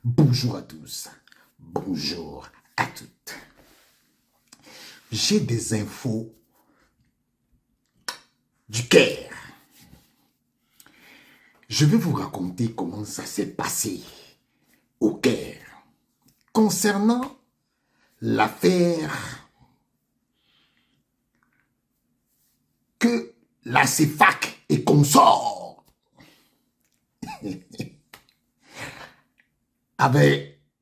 Bonjour à tous, bonjour à toutes. J'ai des infos du Caire. Je vais vous raconter comment ça s'est passé au Caire concernant l'affaire que la CEFAC et consorts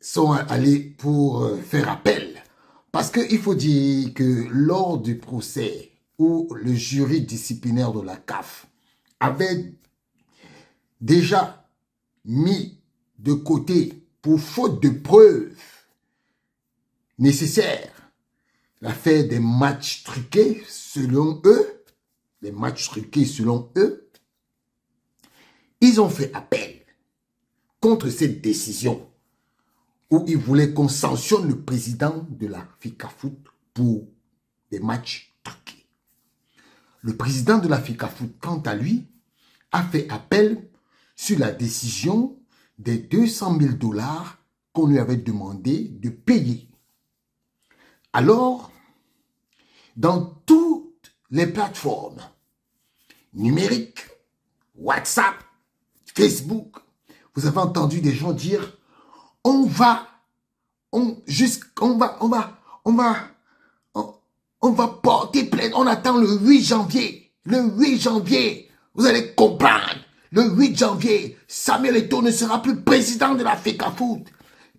sont allés pour faire appel. Parce qu'il faut dire que lors du procès où le jury disciplinaire de la CAF avait déjà mis de côté pour faute de preuves nécessaires l'affaire des matchs truqués selon eux, ils ont fait appel contre cette décision où ils voulaient qu'on sanctionne le président de la FICAFOOT pour des matchs truqués. Le président de la FICAFOOT, quant à lui, a fait appel sur la décision des 200 000 $ qu'on lui avait demandé de payer. Alors, dans toutes les plateformes numériques, WhatsApp, Facebook, vous avez entendu des gens dire on va porter plainte, on attend le 8 janvier. Le 8 janvier, vous allez comprendre. Le 8 janvier, Samuel Eto'o ne sera plus président de la FECAFOOT.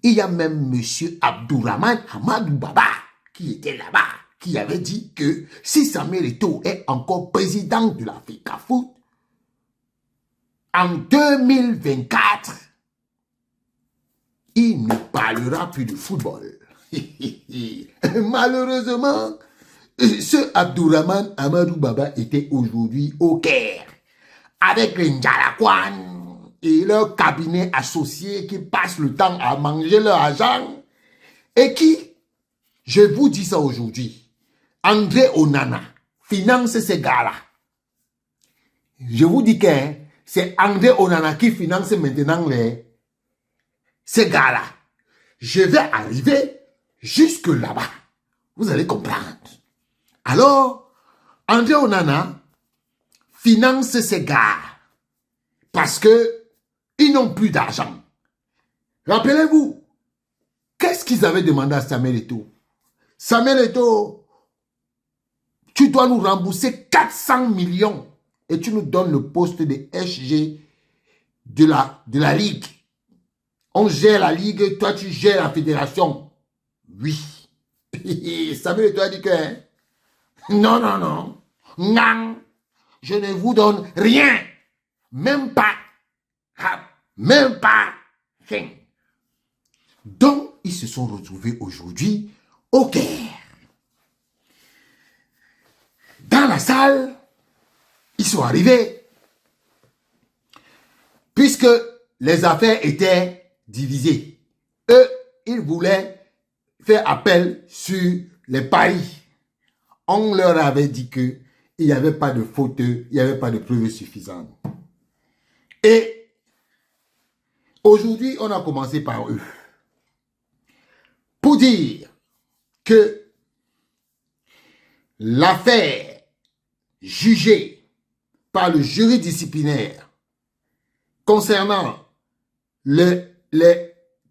Il y a même M. Abdourahmane Amadou Baba qui était là-bas, qui avait dit que si Samuel Eto'o est encore président de la FECAFOOT, en 2024, il ne parlera plus de football. Malheureusement, ce Abdourahmane Amadou Baba était aujourd'hui au Caire avec les Ndjarakwan et leur cabinet associé qui passent le temps à manger leur argent et qui, je vous dis ça aujourd'hui, André Onana finance ces gars-là. Je vous dis que c'est André Onana qui finance maintenant ces gars-là. Je vais arriver jusque là-bas. Vous allez comprendre. Alors, André Onana finance ces gars parce que ils n'ont plus d'argent. Rappelez-vous, qu'est-ce qu'ils avaient demandé à Samuel Eto'o? Samuel Eto'o, tu dois nous rembourser 400 millions et tu nous donnes le poste de SG de la Ligue. On gère la Ligue, toi tu gères la fédération. Oui. Samuel Eto'o a dit que non, non, je ne vous donne rien. Même pas. Rien. Donc, ils se sont retrouvés aujourd'hui au Caire. Dans la salle, ils sont arrivés. Puisque les affaires étaient divisées. Eux, ils voulaient faire appel sur les paris. On leur avait dit qu'il n'y avait pas de faute, il n'y avait pas de preuves suffisantes. Et aujourd'hui, on a commencé par eux. Pour dire que l'affaire jugée par le jury disciplinaire concernant les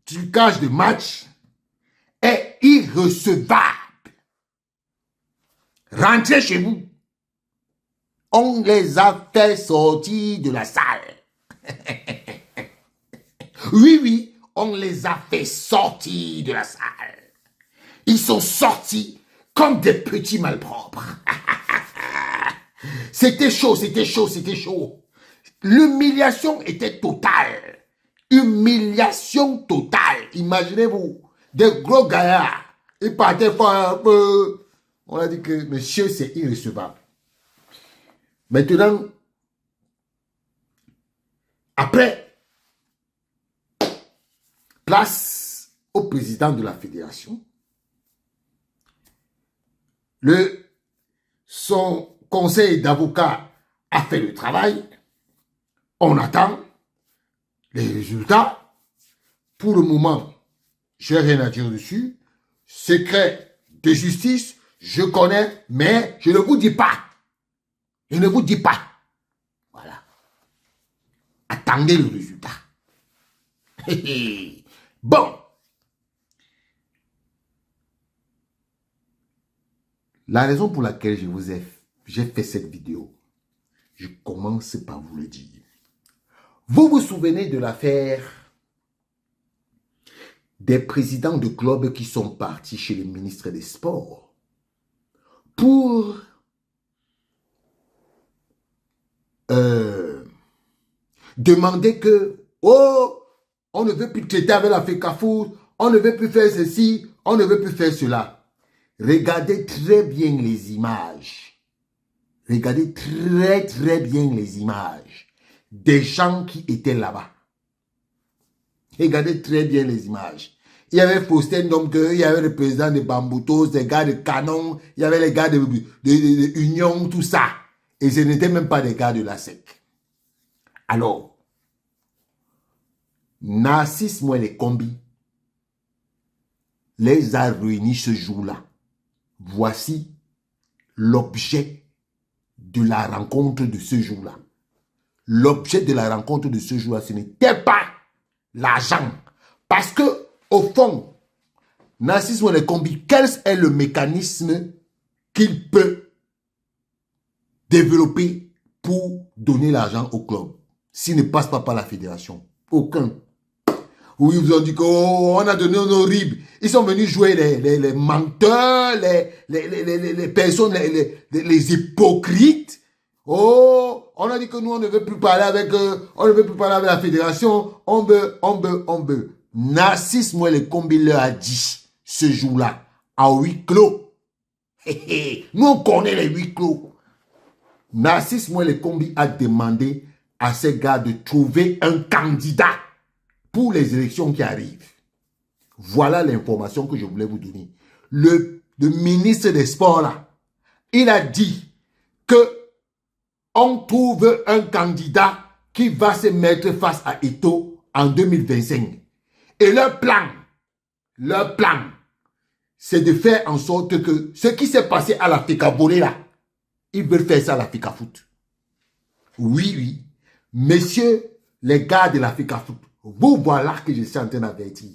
trucages de match est irrecevable. Rentrez chez vous. On les a fait sortir de la salle. Oui, on les a fait sortir de la salle. Ils sont sortis comme des petits malpropres. C'était chaud. L'humiliation était totale. Humiliation totale. Imaginez-vous, des gros gaillards. Ils partaient faire un peu. On a dit que monsieur, c'est irrecevable. Maintenant, après, place au président de la fédération. Son conseil d'avocats a fait le travail. On attend les résultats. pour le moment, j'ai rien à dire dessus. Secret de justice, je connais, mais je ne vous dis pas. Je ne vous dis pas. Voilà. Attendez le résultat. Bon. La raison pour laquelle j'ai fait cette vidéo, je commence par vous le dire. Vous vous souvenez de l'affaire des présidents de clubs qui sont partis chez le ministre des Sports pour demander que, oh, on ne veut plus traiter avec la FECAFOOT, on ne veut plus faire ceci, on ne veut plus faire cela. Regardez très bien les images. Regardez très bien les images des gens qui étaient là-bas. Regardez très bien les images. Il y avait Faustin Domke, il y avait le président de Bamboutos, des gars de Canon, il y avait les gars de Union, tout ça. Et ce n'étaient même pas des gars de la SEC. Alors, Narcisse Mouele Kombi les a réunis ce jour-là. Voici l'objet de la rencontre de ce jour-là. L'objet de la rencontre de ce jour-là, ce n'était pas l'argent. Parce que, au fond, Narcisse Mouele Kombi, quel est le mécanisme qu'il peut développer pour donner l'argent au club s'il ne passe pas par la fédération? Aucun. Oui, ils vous ont dit qu'on a donné un horrible. Ils sont venus jouer les menteurs, les personnes, les hypocrites. Oh, on a dit que nous, on ne veut plus parler avec on ne veut plus parler avec la fédération. On veut. Narcisse Mouele Kombi leur a dit ce jour-là, à huis clos. Nous, on connaît les huis clos. Narcisse Mouele Kombi a demandé à ces gars de trouver un candidat pour les élections qui arrivent. Voilà l'information que je voulais vous donner. Le ministre des Sports, là, il a dit que on trouve un candidat qui va se mettre face à Eto'o en 2025. Et leur plan, c'est de faire en sorte que ce qui s'est passé à la FECAFOOT, là, ils veulent faire ça à la FECAFOOT. Oui. Messieurs, les gars de la FECAFOOT, vous voilà que je suis en train d'avertir.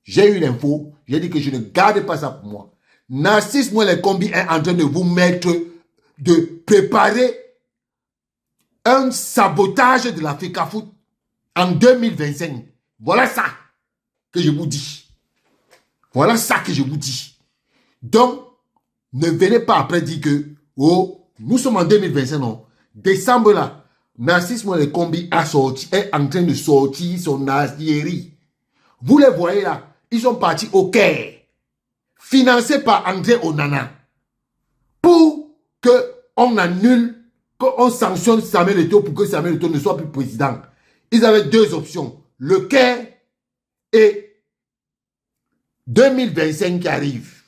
J'ai eu l'info, j'ai dit que je ne garde pas ça pour moi. Narcisse Mouele Kombi est en train de vous mettre, de préparer un sabotage de la FECAFOOT en 2025. Voilà ça que je vous dis. Voilà ça que je vous dis. Donc, ne venez pas après dire que, oh, nous sommes en 2025, non. Décembre là, Narcisse Mouele Kombi est en train de sortir son arriéré. Vous les voyez là, ils sont partis au Caire, financés par André Onana, pour qu'on annule, qu'on sanctionne Samuel Eto'o pour que Samuel Eto'o ne soit plus président. Ils avaient deux options, le Caire et 2025 qui arrive.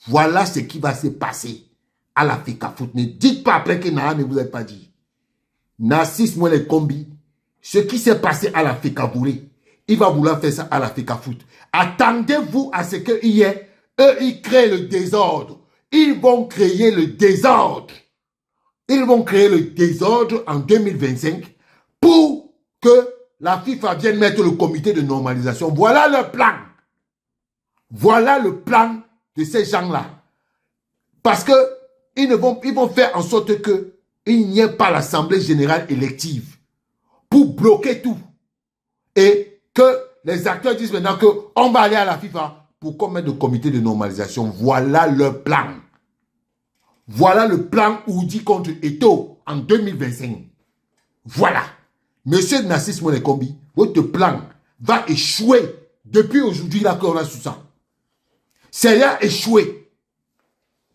Voilà ce qui va se passer à la FECAFOOT. Ne dites pas après que Nana ne vous a pas dit. Narcisse Mouele Kombi, ce qui s'est passé à la FECAFOOT, il va vouloir faire ça à la FECAFOOT. Attendez-vous à ce qu'il y ait, eux, ils créent le désordre. Ils vont créer le désordre. Ils vont créer le désordre en 2025 pour que la FIFA vienne mettre le comité de normalisation. Voilà le plan. Voilà le plan de ces gens-là. Parce que ils vont faire en sorte que il n'y ait pas l'Assemblée générale élective pour bloquer tout. Et que les acteurs disent maintenant qu'on va aller à la FIFA pour qu'on mette le comité de normalisation. Voilà le plan. Voilà le plan Oudi contre Eto'o en 2025. Voilà. Monsieur Narcisse Mouele Kombi, votre plan va échouer depuis aujourd'hui là qu'on a su ça. C'est là échoué.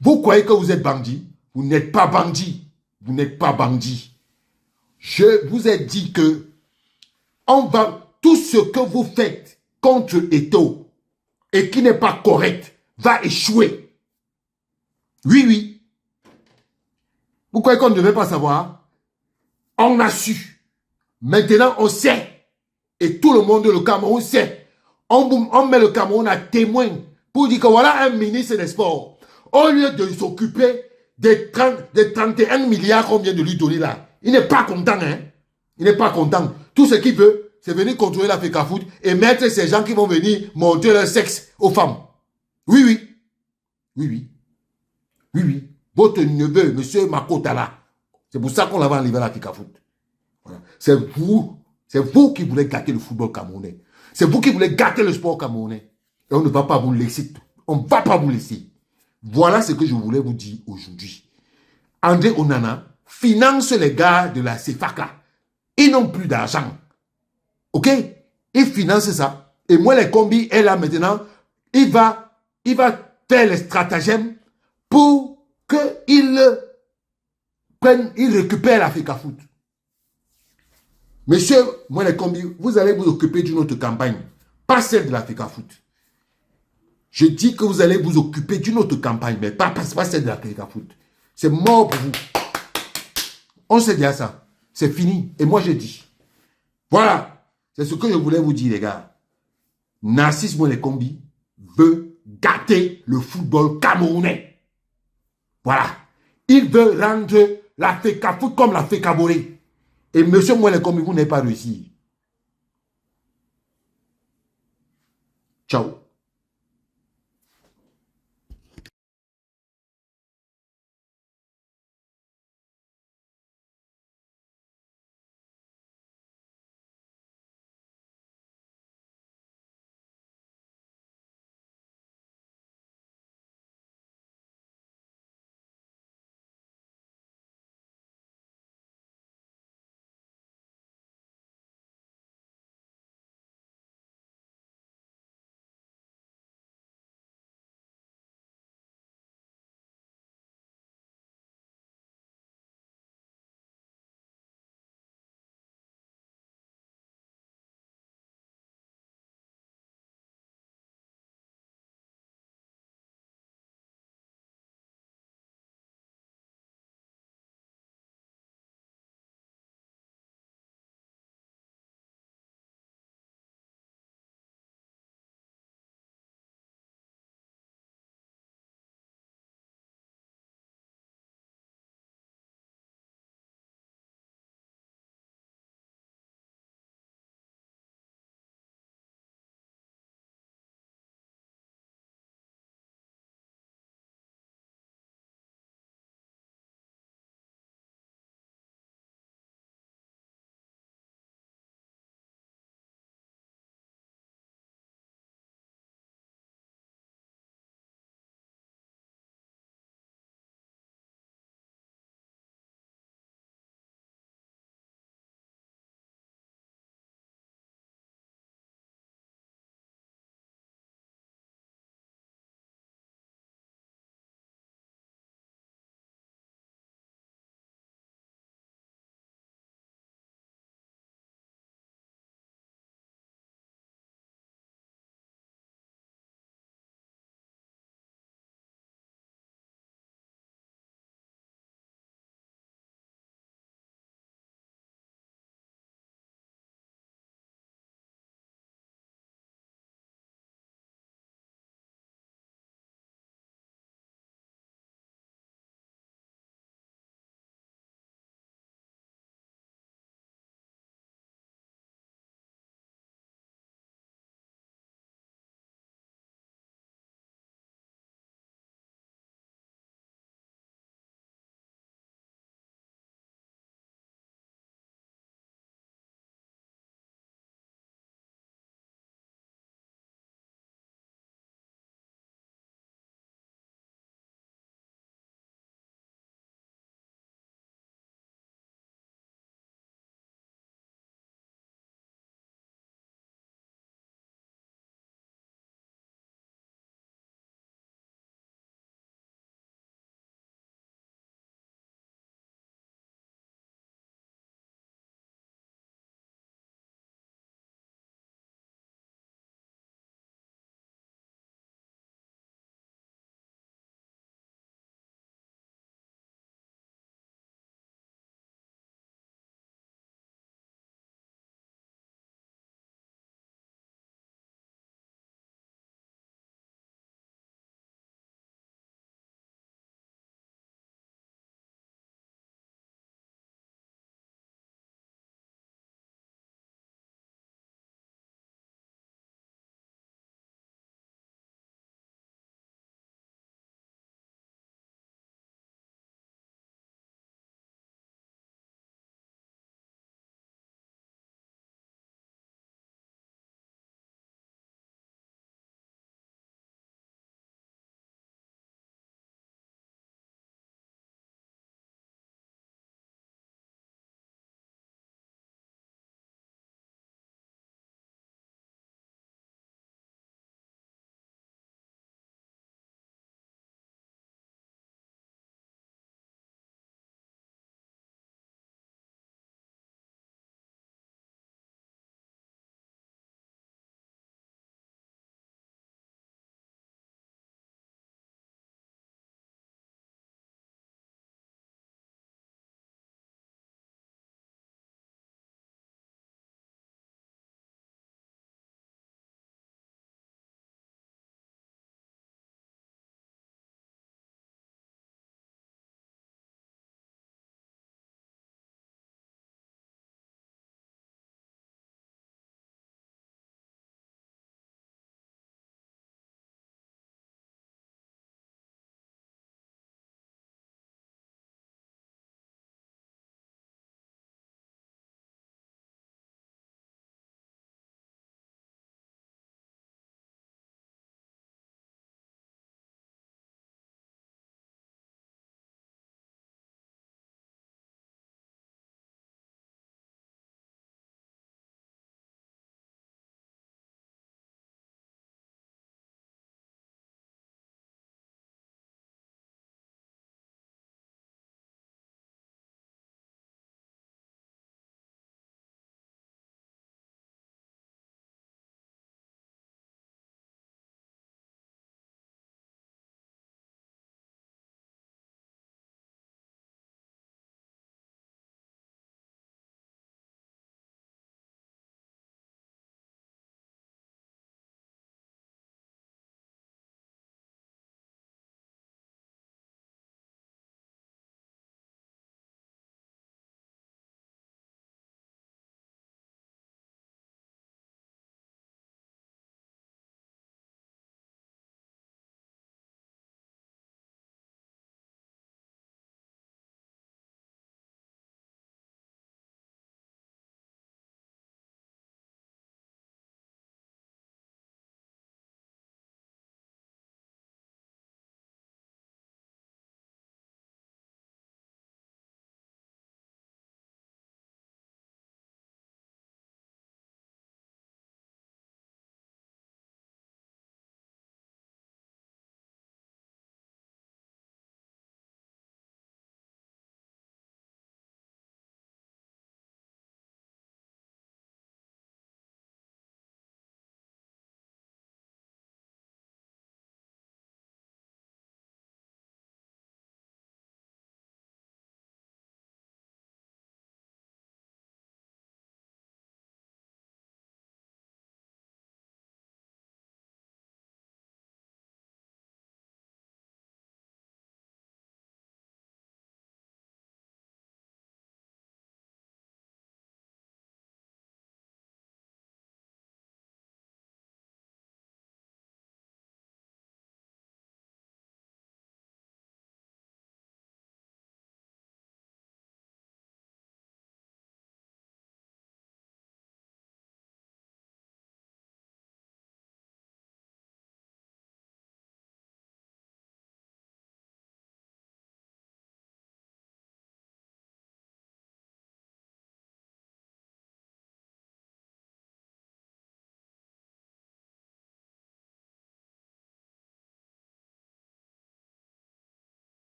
Vous croyez que vous êtes bandit? Vous n'êtes pas bandit. Vous n'êtes pas bandit. Je vous ai dit que tout ce que vous faites contre Eto'o et qui n'est pas correct va échouer. Oui. Vous croyez qu'on ne devait pas savoir? On a su. Maintenant, on sait. Et tout le monde, le Cameroun sait. On met le Cameroun à témoin pour dire que voilà un ministre des Sports. Au lieu de s'occuper des 31 milliards qu'on vient de lui donner là, il n'est pas content, hein. Il n'est pas content. Tout ce qu'il veut, c'est venir contrôler la FECAFOOT et mettre ces gens qui vont venir montrer leur sexe aux femmes. Oui, oui. Oui, oui. Oui, oui. Votre neveu, monsieur Makotala. C'est pour ça qu'on l'avait enlevé à la FECAFOOT. Voilà. C'est vous qui voulez gâter le football camerounais. C'est vous qui voulez gâter le sport camerounais. Et on ne va pas vous laisser. On ne va pas vous laisser. Voilà ce que je voulais vous dire aujourd'hui. André Onana finance les gars de la CFAC là. Ils n'ont plus d'argent. OK? Ils financent ça. Et moi, les combis est là maintenant. Il va faire les stratagèmes pour qu'il récupère la FECAFOOT. Monsieur, moi les combis, vous allez vous occuper d'une autre campagne, pas celle de la FECAFOOT. Je dis que vous allez vous occuper d'une autre campagne, mais pas celle de la FECAFOOT. C'est mort pour vous. On sait déjà ça. C'est fini. Et moi, je dis. Voilà. C'est ce que je voulais vous dire, les gars. Narcisse Mwelé-Kombi veut gâter le football camerounais. Voilà. Il veut rendre la FECAFOOT comme la FECABORé. Et monsieur Mwelé-Kombi, vous n'avez pas réussi. Ciao.